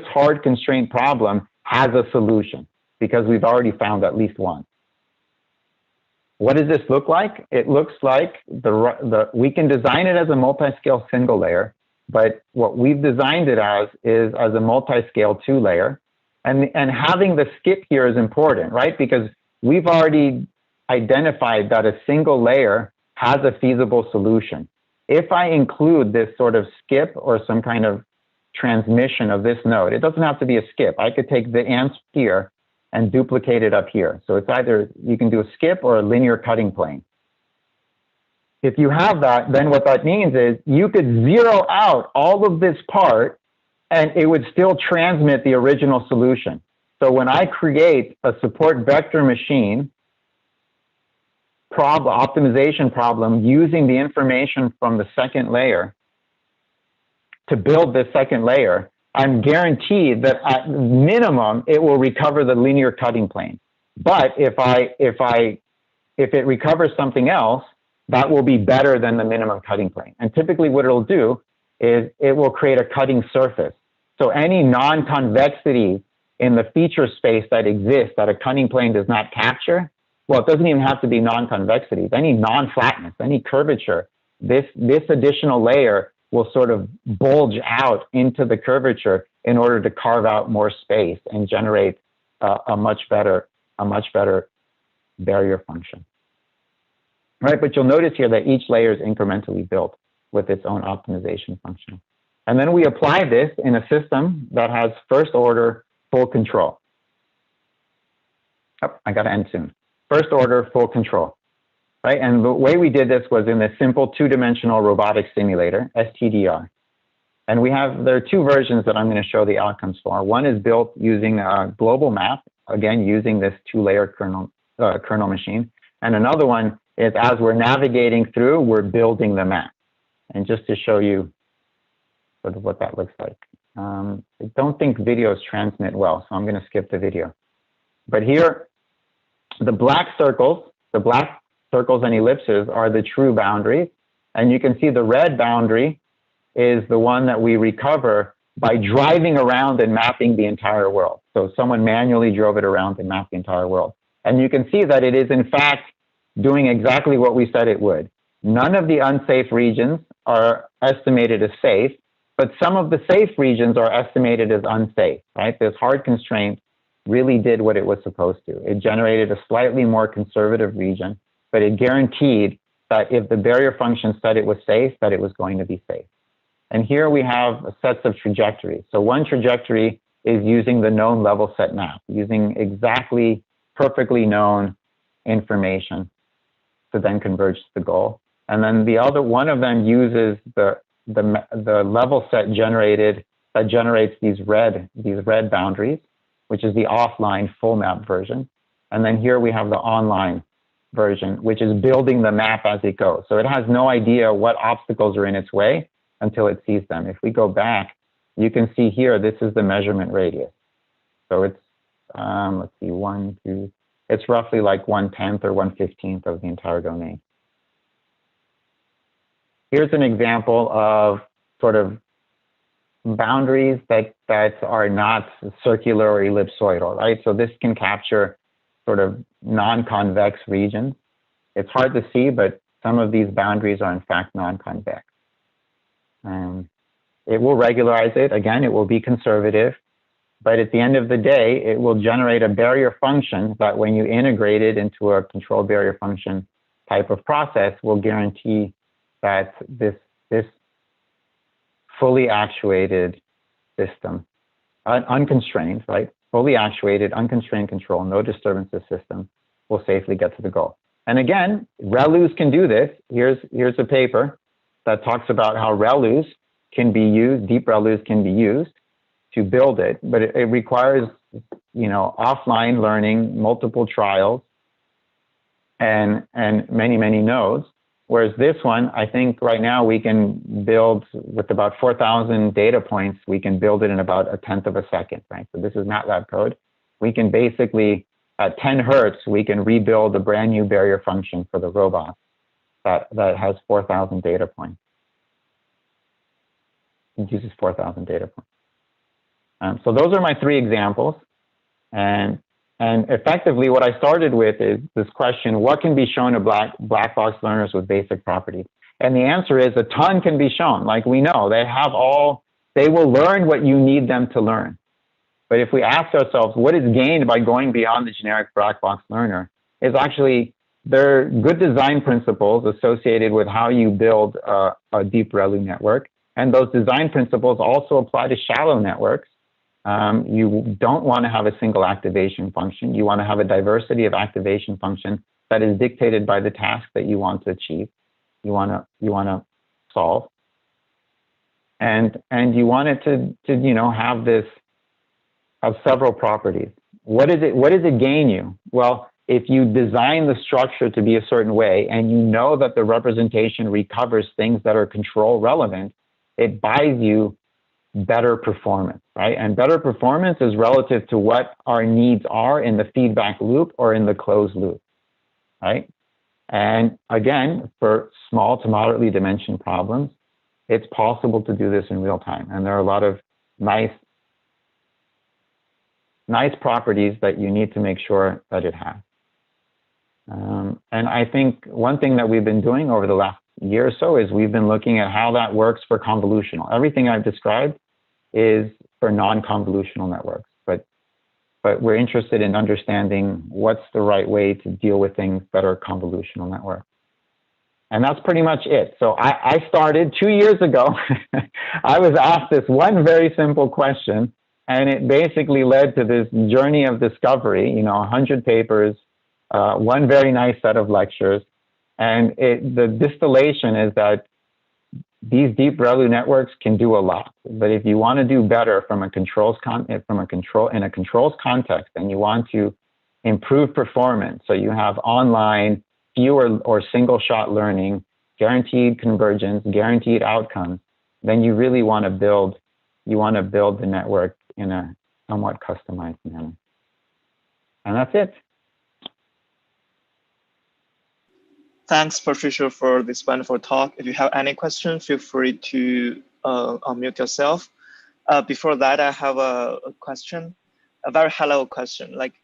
hard constraint problem has a solution because we've already found at least one. What does this look like? It looks like we can design it as a multi-scale single layer, but what we've designed it as is as a multi-scale 2-layer. And having the skip here is important, right? Because we've already identified that a single layer has a feasible solution. If I include this sort of skip or some kind of transmission of this node, it doesn't have to be a skip. I could take the answer here and duplicate it up here. So it's either you can do a skip or a linear cutting plane. If you have that, then what that means is you could zero out all of this part and it would still transmit the original solution. So when I create a support vector machine optimization problem using the information from the second layer to build this second layer, I'm guaranteed that at minimum, it will recover the linear cutting plane. But if it recovers something else, that will be better than the minimum cutting plane. And typically what it'll do is it will create a cutting surface. So any non-convexity in the feature space that exists that a cutting plane does not capture, well, it doesn't even have to be non-convexity. Any non-flatness, any curvature, this additional layer will sort of bulge out into the curvature in order to carve out more space and generate a much better barrier function. Right, but you'll notice here that each layer is incrementally built with its own optimization function. And then we apply this in a system that has first order full control. Oh, I got to end soon. First order full control, right? And the way we did this was in this simple two-dimensional robotic simulator, STDR. And there are two versions that I'm going to show the outcomes for. One is built using a global map, again, using this two-layer kernel machine. And another one is as we're navigating through, we're building the map. And just to show you sort of what that looks like. I don't think videos transmit well, so I'm going to skip the video. But here, the black circles and ellipses are the true boundaries. And you can see the red boundary is the one that we recover by driving around and mapping the entire world. So someone manually drove it around and mapped the entire world. And you can see that it is, in fact, doing exactly what we said it would. None of the unsafe regions are estimated as safe, but some of the safe regions are estimated as unsafe, right? This hard constraint really did what it was supposed to. It generated a slightly more conservative region, but it guaranteed that if the barrier function said it was safe, that it was going to be safe. And here we have sets of trajectories. So one trajectory is using the known level set map, using exactly perfectly known information to then converge to the goal. And then the other one of them uses the level set generated that generates these red boundaries, which is the offline full map version. And then here we have the online version, which is building the map as it goes. So it has no idea what obstacles are in its way until it sees them. If we go back, you can see here, this is the measurement radius. So it's, let's see, it's roughly like 1/10 or 1/15 of the entire domain. Here's an example of sort of boundaries that are not circular or ellipsoidal, right? So this can capture sort of non-convex regions. It's hard to see, but some of these boundaries are in fact non-convex. It will regularize it. Again, it will be conservative, but at the end of the day, it will generate a barrier function that when you integrate it into a control barrier function type of process will guarantee that this fully actuated system, unconstrained, right? Fully actuated, unconstrained control, no disturbances system will safely get to the goal. And again, ReLUs can do this. Here's a paper that talks about how ReLUs can be used, deep ReLUs can be used to build it, but it requires, offline learning, multiple trials, and many, many nodes. Whereas this one, I think right now we can build with about 4,000 data points, we can build it in about 1/10 of a second, right? So this is MATLAB code. We can basically, at 10 hertz, we can rebuild a brand new barrier function for the robot that has 4,000 data points. It uses 4,000 data points. So those are my 3 examples. And effectively, what I started with is this question, what can be shown to black box learners with basic properties? And the answer is a ton can be shown. Like we know, they will learn what you need them to learn. But if we ask ourselves, what is gained by going beyond the generic black box learner, is actually there are good design principles associated with how you build a deep ReLU network. And those design principles also apply to shallow networks. You don't want to have a single activation function. You want to have a diversity of activation functions that is dictated by the task that you want to achieve. You want to solve. And you want it to have several properties. What does it gain you? Well, if you design the structure to be a certain way and you know that the representation recovers things that are control relevant, it buys you better performance. right? And better performance is relative to what our needs are in the feedback loop or in the closed loop, right? And again, for small to moderately dimensioned problems, it's possible to do this in real time. And there are a lot of nice properties that you need to make sure that it has. And I think one thing that we've been doing over the last year or so is we've been looking at how that works for convolutional. Everything I've described is for non-convolutional networks, but we're interested in understanding what's the right way to deal with things that are convolutional networks. And that's pretty much it. So I started 2 years ago. I was asked this one very simple question, and it basically led to this journey of discovery, you know, 100 papers, one very nice set of lectures. And the distillation is that these deep ReLU networks can do a lot. But if you want to do better from a controls in a controls context, and you want to improve performance, so you have online fewer or single shot learning, guaranteed convergence, guaranteed outcomes, then you really want to build the network in a somewhat customized manner. And that's it. Thanks, Patricio, for this wonderful talk. If you have any questions, feel free to unmute yourself. Before that, I have a question, a very high-level question. Like,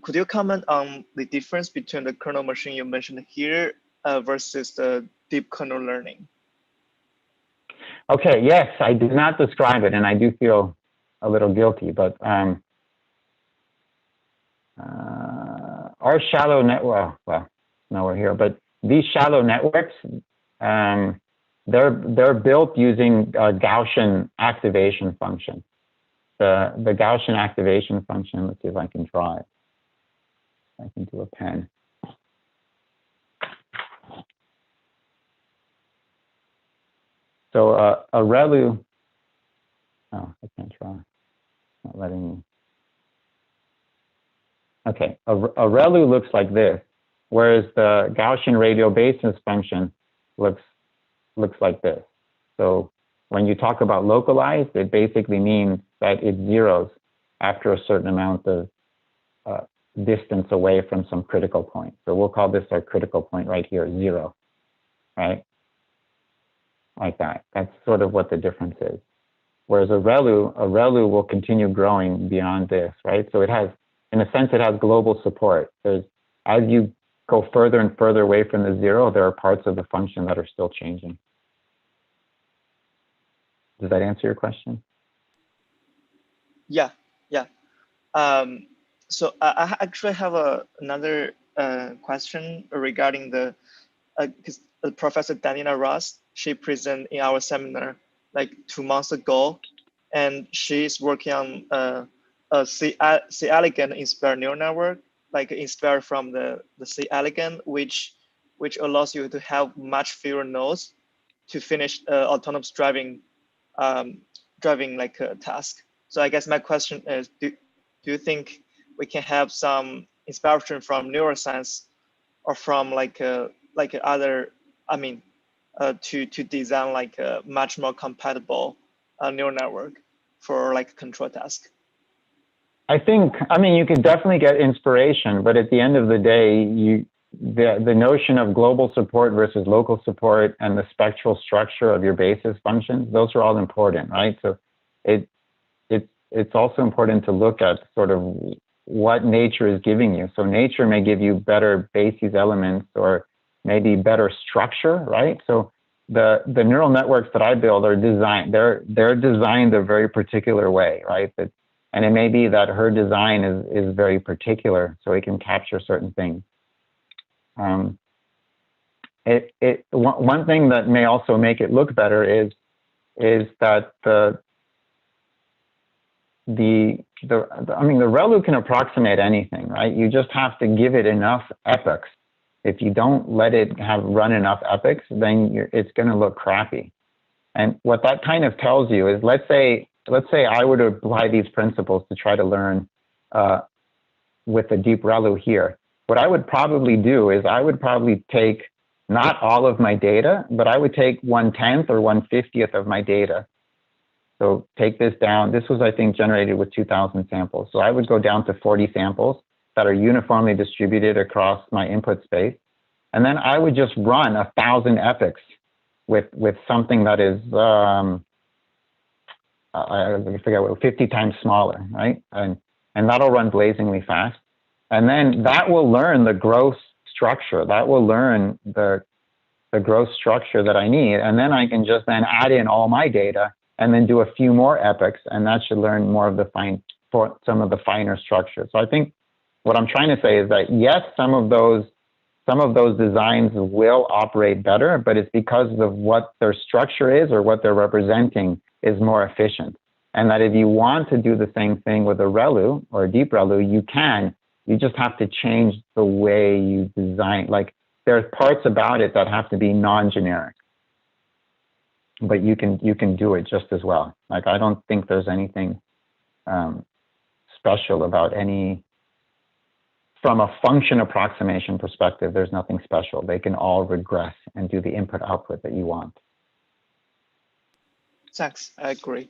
could you comment on the difference between the kernel machine you mentioned here versus the deep kernel learning? Okay, yes, I did not describe it, and I do feel a little guilty, but our shallow network, well, no, we're here, but these shallow networks, they're built using a Gaussian activation function. The Gaussian activation function, let's see if I can draw it. I can do a pen. So a ReLU, oh, I can't draw, it's not letting me. Okay, a ReLU looks like this, whereas the Gaussian radial basis function looks like this. So when you talk about localized, it basically means that it zeros after a certain amount of distance away from some critical point. So we'll call this our critical point right here, 0, right? Like that. That's sort of what the difference is. Whereas a ReLU will continue growing beyond this, right? So it has, in a sense, it has global support. As you go further and further away from the 0, there are parts of the function that are still changing. Does that answer your question? Yeah. So I actually have another question regarding because Professor Daniela Ross, she presented in our seminar like 2 months ago, and she's working on a C elegant inspired neural network, like inspired from the C elegant, which allows you to have much fewer nodes to finish autonomous driving like a task. So I guess my question is, do you think we can have some inspiration from neuroscience or from like other, I mean, to design like a much more compatible neural network for like control task? I mean, you could definitely get inspiration, but at the end of the day, the notion of global support versus local support and the spectral structure of your basis functions, those are all important, right? So it's also important to look at sort of what nature is giving you. So nature may give you better basis elements or maybe better structure, right? So the neural networks that I build are designed, they're designed a very particular way, right? And it may be that her design is very particular, so it can capture certain things. One thing that may also make it look better is that I mean, the ReLU can approximate anything, right? You just have to give it enough epochs. If you don't let it run enough epochs, then it's going to look crappy. And what that kind of tells you is, let's say I were to apply these principles to try to learn with the deep ReLU here. What I would probably do is I would probably take not all of my data, but I would take 1/10 or 1/50 of my data. So take this down. This was, I think, generated with 2,000 samples. So I would go down to 40 samples that are uniformly distributed across my input space. And then I would just run 1,000 epochs with something that is, I forget what, 50 times smaller, right? And that'll run blazingly fast. And then that will learn the gross structure. That will learn the gross structure that I need. And then I can just then add in all my data and then do a few more epochs, and that should learn more of the some of the finer structure. So I think what I'm trying to say is that yes, some of those designs will operate better, but it's because of what their structure is or what they're representing is more efficient. And that if you want to do the same thing with a ReLU or a deep ReLU, you can. You just have to change the way you design. Like there's parts about it that have to be non-generic, but you can do it just as well. Like I don't think there's anything special about any. From a function approximation perspective, there's nothing special. They can all regress and do the input output that you want. Thanks, I agree.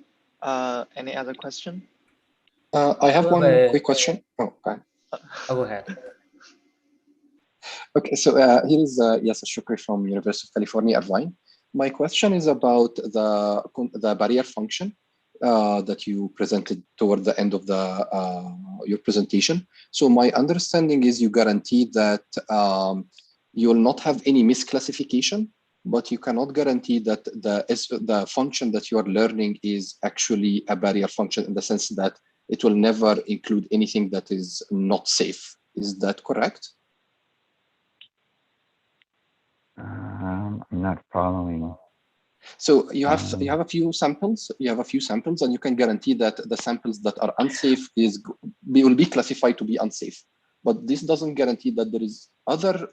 Any other question? I have one quick question. Oh, go ahead. Go ahead. Okay, so here is Yasser Shukri from University of California, Irvine. My question is about the barrier function that you presented toward the end of your presentation. So my understanding is you guarantee that you will not have any misclassification, but you cannot guarantee that the function that you are learning is actually a barrier function in the sense that it will never include anything that is not safe. Is that correct? I'm not following. So you have a few samples. You have a few samples, and you can guarantee that the samples that are unsafe will be classified to be unsafe. But this doesn't guarantee that there is other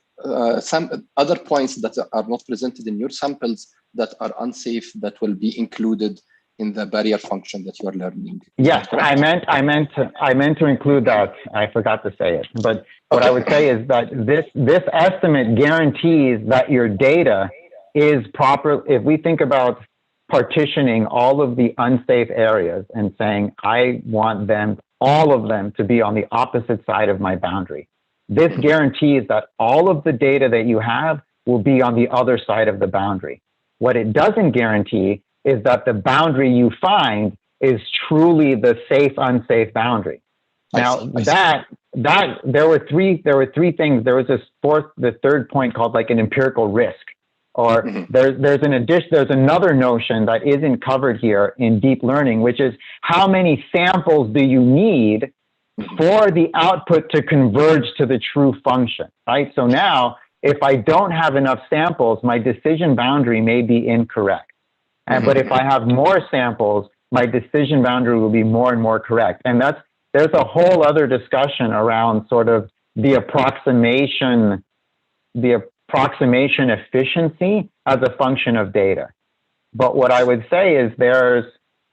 points that are not presented in your samples that are unsafe that will be included in the barrier function that you are learning. Yes, I meant to include that. I forgot to say it. But what I would say is that this estimate guarantees that your data is proper. If we think about partitioning all of the unsafe areas and saying, I want all of them to be on the opposite side of my boundary. This guarantees that all of the data that you have will be on the other side of the boundary. What it doesn't guarantee is that the boundary you find is truly the safe, unsafe boundary. Now there were three things. There was the third point called like an empirical risk. Or there's another notion that isn't covered here in deep learning, which is how many samples do you need for the output to converge to the true function, right? So now, if I don't have enough samples, my decision boundary may be incorrect. But if I have more samples, my decision boundary will be more and more correct. And there's a whole other discussion around sort of the approximation efficiency as a function of data. But what I would say is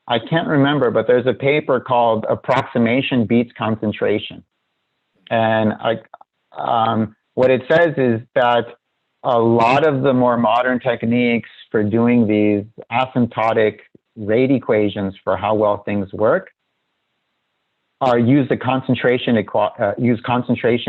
I can't remember, but there's a paper called Approximation Beats Concentration. And what it says is that a lot of the more modern techniques for doing these asymptotic rate equations for how well things work use concentration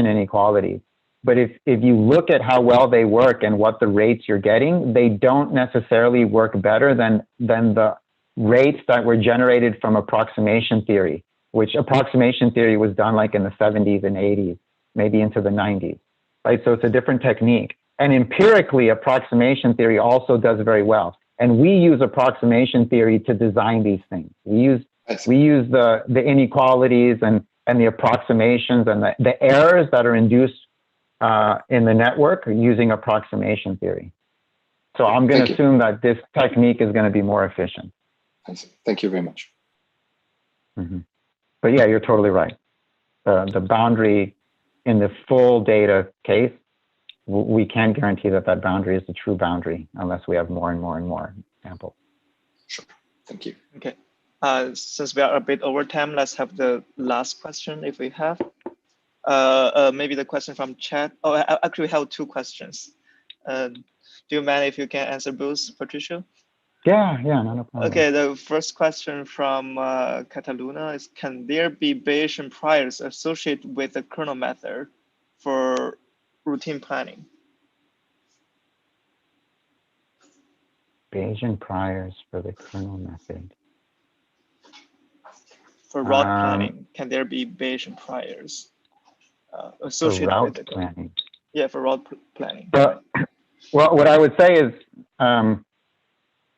inequalities. But if you look at how well they work and what the rates you're getting, they don't necessarily work better than the rates that were generated from approximation theory, which approximation theory was done like in the 70s and 80s, maybe into the 90s, right? So it's a different technique. And empirically, approximation theory also does very well. And we use approximation theory to design these things. We use the inequalities and the approximations and the errors that are induced in the network using approximation theory. So I'm going to assume that this technique is going to be more efficient. Thank you very much. But yeah, you're totally right. The boundary in the full data case, we can't guarantee that boundary is the true boundary unless we have more and more and more samples. Sure. Thank you. Okay. Since we are a bit over time, let's have the last question if we have. Maybe the question from chat. Oh, I actually have two questions. Do you mind if you can answer both, Patricio? Yeah, not a problem. Okay, the first question from Cataluna is, can there be Bayesian priors associated with the kernel method for routine planning? Bayesian priors for the kernel method. For route planning, can there be Bayesian priors associated for with route it? planning. Yeah, for route planning. Well, what I would say is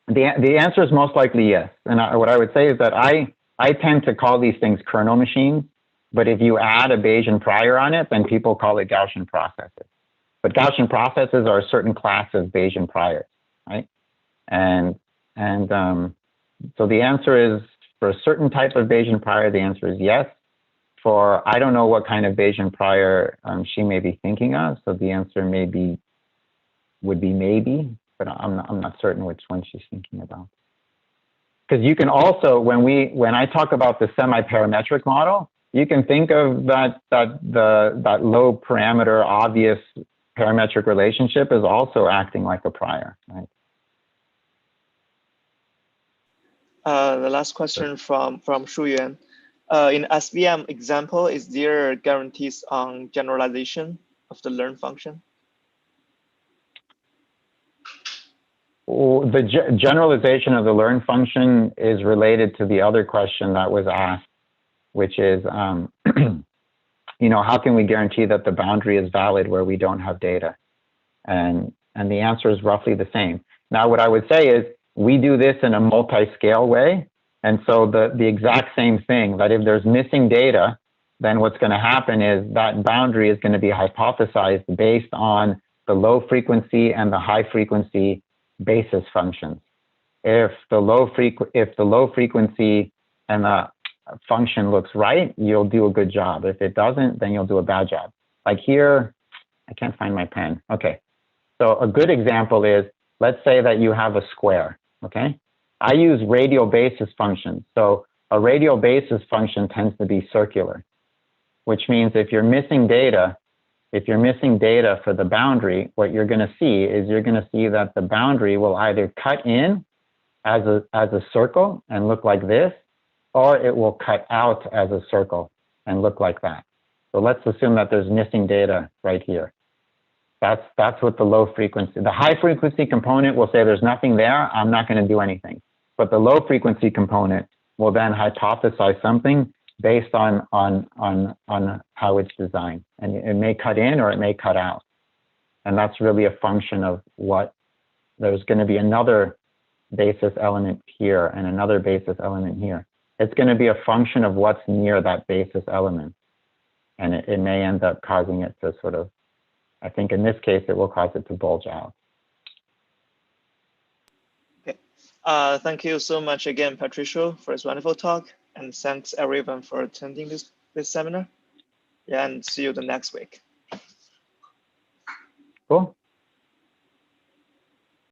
the answer is most likely yes. And what I would say is that I tend to call these things kernel machines, but if you add a Bayesian prior on it, then people call it Gaussian processes. But Gaussian processes are a certain class of Bayesian priors, right? And so the answer is, for a certain type of Bayesian prior, the answer is yes. For, I don't know what kind of Bayesian prior she may be thinking of, so the answer would be maybe, but I'm not certain which one she's thinking about. Because you can also, when I talk about the semi-parametric model, you can think of that low parameter obvious parametric relationship is also acting like a prior, right? The last question from Shuyuan. In SVM example, is there guarantees on generalization of the learn function? Well, the generalization of the learn function is related to the other question that was asked, which is, you know, how can we guarantee that the boundary is valid where we don't have data? And the answer is roughly the same. Now, what I would say is we do this in a multi-scale way. And so the exact same thing, that if there's missing data, then what's going to happen is that boundary is going to be hypothesized based on the low frequency and the high frequency basis functions. If the low frequency and the function looks right, you'll do a good job. If it doesn't, then you'll do a bad job. Like here, I can't find my pen. Okay. So a good example is, let's say that you have a square, okay? I use radial basis functions. So a radial basis function tends to be circular, which means if you're missing data for the boundary, what you're going to see is you're going to see that the boundary will either cut in as a circle and look like this, or it will cut out as a circle and look like that. So let's assume that there's missing data right here. That's what the low frequency, the high frequency component will say there's nothing there, I'm not going to do anything. But the low frequency component will then hypothesize something based on how it's designed. And it may cut in or it may cut out. And that's really a function of what, there's going to be another basis element here and another basis element here. It's going to be a function of what's near that basis element. And it may end up causing it to sort of, I think in this case, it will cause it to bulge out. Okay. Thank you so much again, Patricio, for this wonderful talk. And thanks everyone for attending this seminar. Yeah, and see you the next week. Cool.